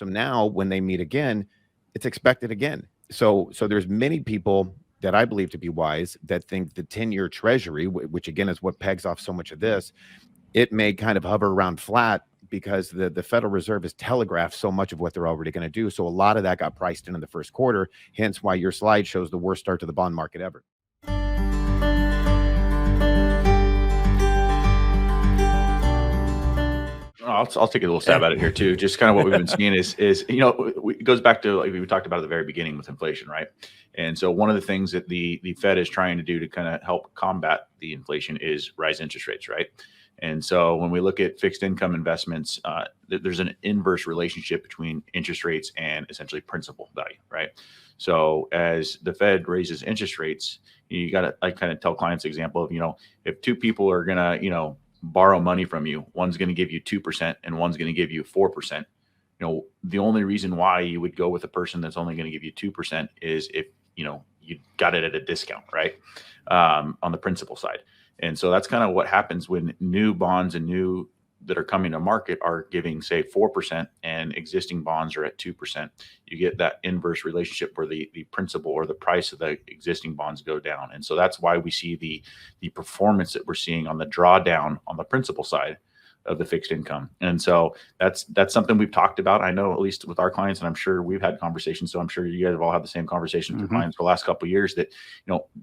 So now when they meet again, it's expected again. So there's many people that I believe to be wise that think the 10-year treasury, which again is what pegs off so much of this, it may kind of hover around flat because the Federal Reserve has telegraphed so much of what they're already going to do. So a lot of that got priced in the first quarter, hence why your slide shows the worst start to the bond market ever. I'll take a little stab at it here too. Just kind of what we've been seeing is it goes back to like we talked about at the very beginning with inflation, right? And so one of the things that the Fed is trying to do to kind of help combat the inflation is rise interest rates, right? And so when we look at fixed income investments, there's an inverse relationship between interest rates and essentially principal value, right? So as the Fed raises interest rates, you got to like kind of tell clients example of, if two people are going to, borrow money from you, one's going to give you 2% and one's going to give you 4%. The only reason why you would go with a person that's only going to give you 2% is if, you got it at a discount, right? On the principal side. And so that's kind of what happens when new bonds and new that are coming to market are giving, say, 4% and existing bonds are at 2%. You get that inverse relationship where the principal or the price of the existing bonds go down. And so that's why we see the performance that we're seeing on the drawdown on the principal side of the fixed income. And so that's something we've talked about. I know at least with our clients, and I'm sure we've had conversations. So I'm sure you guys have all had the same conversations with clients for the last couple of years that,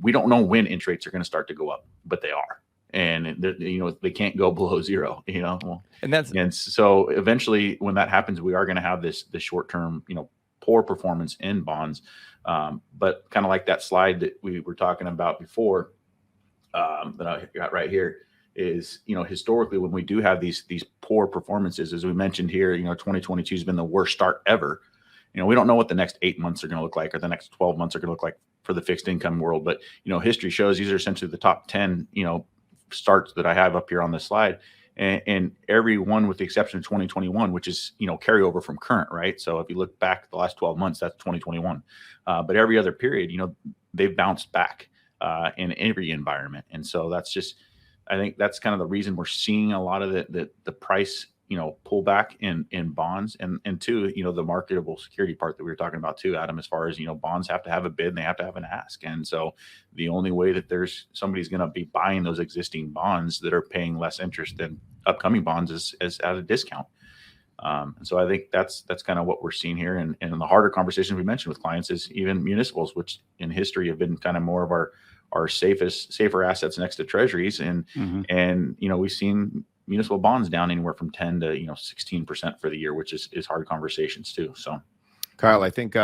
we don't know when interest rates are going to start to go up, but they are. And they can't go below zero, and so eventually when that happens, we are going to have this short-term, poor performance in bonds. But kind of like that slide that we were talking about before, that I got right here is, historically, when we do have these poor performances, as we mentioned here, 2022 has been the worst start ever. We don't know what the next 8 months are going to look like or the next 12 months are going to look like for the fixed income world. But, history shows these are essentially the top 10, starts that I have up here on this slide, and every one with the exception of 2021, which is carryover from current, right? So if you look back the last 12 months, that's 2021. But every other period, they've bounced back in every environment, and so that's just, I think that's kind of the reason we're seeing a lot of the price pull back in bonds, and two, the marketable security part that we were talking about too, Adam, as far as, bonds have to have a bid and they have to have an ask. And so the only way that there's somebody's going to be buying those existing bonds that are paying less interest than upcoming bonds is at a discount. And so I think that's kind of what we're seeing here. And the harder conversations we mentioned with clients is even municipals, which in history have been kind of more of our safer assets next to treasuries. And we've seen municipal bonds down anywhere from 10 to 16% for the year, which is hard conversations too. So, Kyle, I think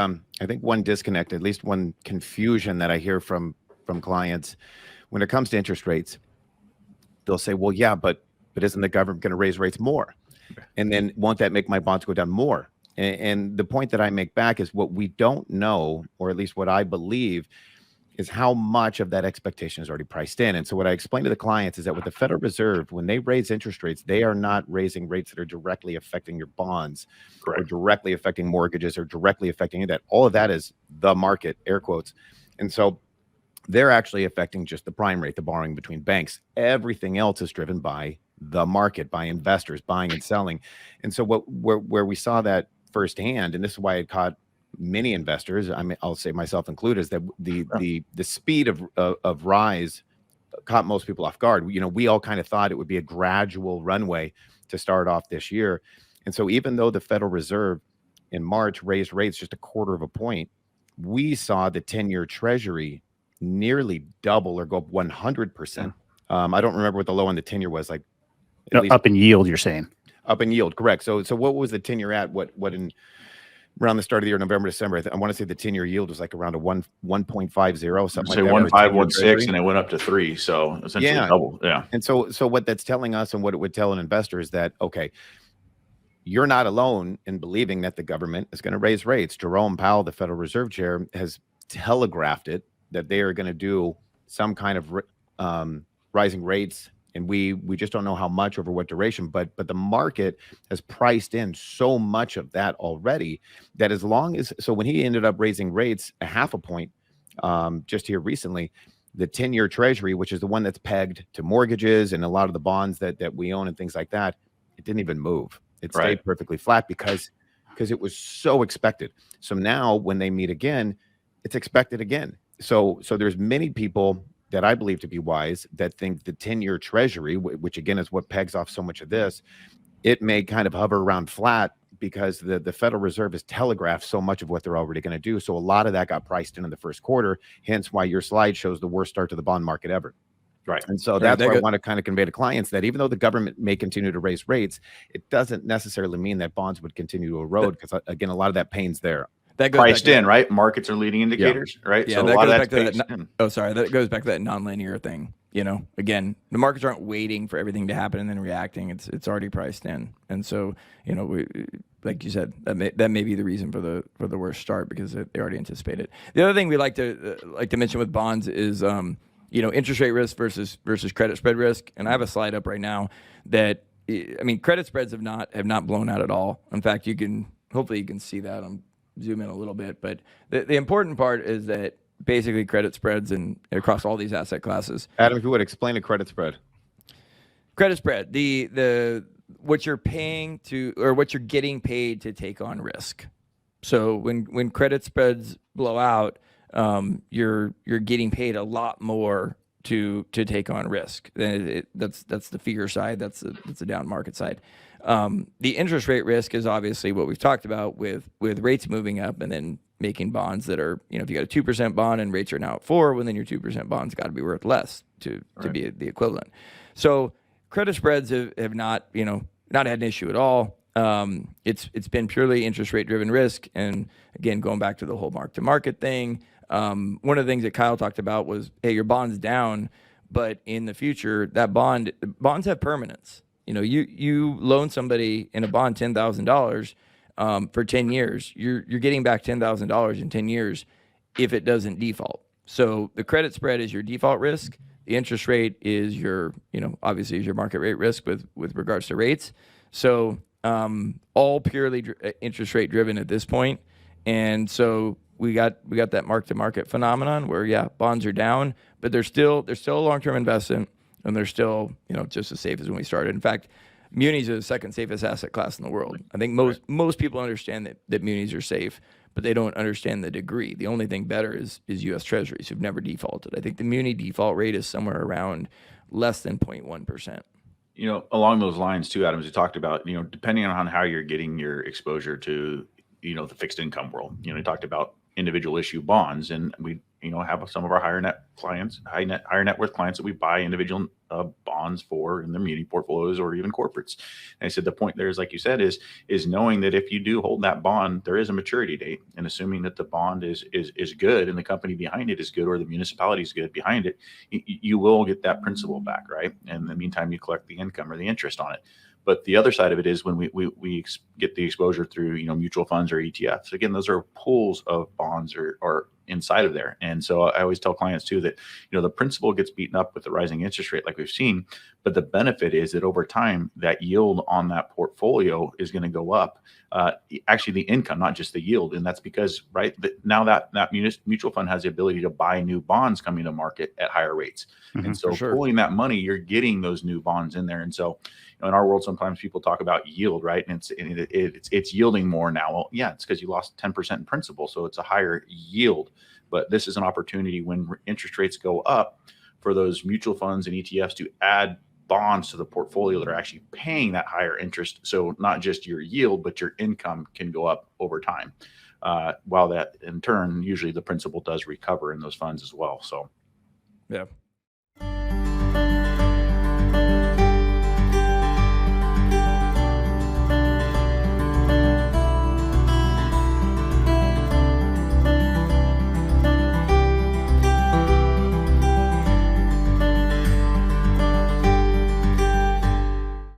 one disconnect, at least one confusion that I hear from clients when it comes to interest rates, they'll say, well, yeah, but isn't the government going to raise rates more? Okay. And then won't that make my bonds go down more? And the point that I make back is what we don't know, or at least what I believe, is how much of that expectation is already priced in. And so what I explain to the clients is that with the Federal Reserve, when they raise interest rates, they are not raising rates that are directly affecting your bonds. Correct. Or directly affecting mortgages or directly affecting that. All of that is the market, air quotes. And so they're actually affecting just the prime rate, the borrowing between banks. Everything else is driven by the market, by investors buying and selling. And so where we saw that firsthand, and this is why it caught many investors, I mean, I'll say myself included, is that the speed of rise caught most people off guard. We all kind of thought it would be a gradual runway to start off this year. And so even though the Federal Reserve in March raised rates just a quarter of a point, we saw the 10-year treasury nearly double or go up 100%. I don't remember what the low on the 10-year was, like up in yield, you're saying. Up in yield, correct. So what was the 10-year at? What in around the start of the year, November, December, I want to say the 10-year yield was like around a 1.50, something like that. 1.516, and it went up to 3. So essentially double. Yeah. And so what that's telling us and what it would tell an investor is that, okay, you're not alone in believing that the government is going to raise rates. Jerome Powell, the Federal Reserve Chair, has telegraphed it that they are going to do some kind of rising rates. And we just don't know how much over what duration, but the market has priced in so much of that already that as long as, so when he ended up raising rates a half a point just here recently, the 10-year treasury, which is the one that's pegged to mortgages and a lot of the bonds that we own and things like that, it didn't even move. It stayed perfectly flat because because it was so expected. So now when they meet again, it's expected again. So there's many people that I believe to be wise that think the 10-year treasury, which again is what pegs off so much of this, it may kind of hover around flat because the Federal Reserve has telegraphed so much of what they're already going to do. So a lot of that got priced in the first quarter, hence why your slide shows the worst start to the bond market ever. Right. And so that's why I want to kind of convey to clients that even though the government may continue to raise rates, it doesn't necessarily mean that bonds would continue to erode, because again, a lot of that pain's there. That goes priced in, right? Markets are leading indicators, right? Yeah, so that a lot goes of back that's to that. Oh, sorry, that goes back to that nonlinear thing. Again, the markets aren't waiting for everything to happen and then reacting. It's already priced in, and so we, like you said, that may be the reason for the worst start, because they already anticipate it. The other thing we like to mention with bonds is interest rate risk versus credit spread risk. And I have a slide up right now that, credit spreads have not blown out at all. In fact, hopefully you can see that. I'm zoom in a little bit, but the important part is that basically credit spreads and across all these asset classes. Adam, if you would explain a credit spread. Credit spread, the what you're paying to, or what you're getting paid to take on risk. So when credit spreads blow out, you're getting paid a lot more to take on risk. That's the fear side. That's the down market side. The interest rate risk is obviously what we've talked about with rates moving up and then making bonds that are, if you got a 2% bond and rates are now at 4%, well, then your 2% bond's got to be worth less to be the equivalent. So credit spreads have not had an issue at all. It's been purely interest rate driven risk. And again, going back to the whole mark to market thing, one of the things that Kyle talked about was, hey, your bond's down, but in the future, bonds have permanence. You loan somebody in a bond $10,000 for 10 years. You're getting back $10,000 in 10 years if it doesn't default. So the credit spread is your default risk. The interest rate is your, obviously is your market rate risk with regards to rates. So all purely interest rate driven at this point. And so we got that mark to market phenomenon where bonds are down, but they're still a long-term investment, and they're still just as safe as when we started. In fact, munis are the second safest asset class in the world. I think most people understand that munis are safe, but they don't understand the degree. The only thing better is U.S. Treasuries, who've never defaulted. I think the muni default rate is somewhere around less than 0.1%. Along those lines too, Adam, as you talked about, depending on how you're getting your exposure to, the fixed income world, you talked about individual issue bonds, and we, have some of our higher net worth clients that we buy individual bonds for in their muni portfolios or even corporates. And I said the point there is, like you said, is knowing that if you do hold that bond, there is a maturity date, and assuming that the bond is good and the company behind it is good, or the municipality is good behind it, you will get that principal back, right? And in the meantime, you collect the income or the interest on it. But the other side of it is when we get the exposure through, mutual funds or ETFs. Again, those are pools of bonds or inside of there. And so I always tell clients too that, the principal gets beaten up with the rising interest rate like we've seen, but the benefit is that over time, that yield on that portfolio is going to go up. Actually, the income, not just the yield. And that's because, now that mutual fund has the ability to buy new bonds coming to market at higher rates. Mm-hmm, and so pulling that money, you're getting those new bonds in there. And so, in our world, sometimes people talk about yield, right? And it's yielding more now. Well, yeah, it's because you lost 10% in principal, so it's a higher yield. But this is an opportunity when interest rates go up for those mutual funds and ETFs to add bonds to the portfolio that are actually paying that higher interest. So not just your yield, but your income can go up over time. While that in turn, usually the principal does recover in those funds as well. So, yeah.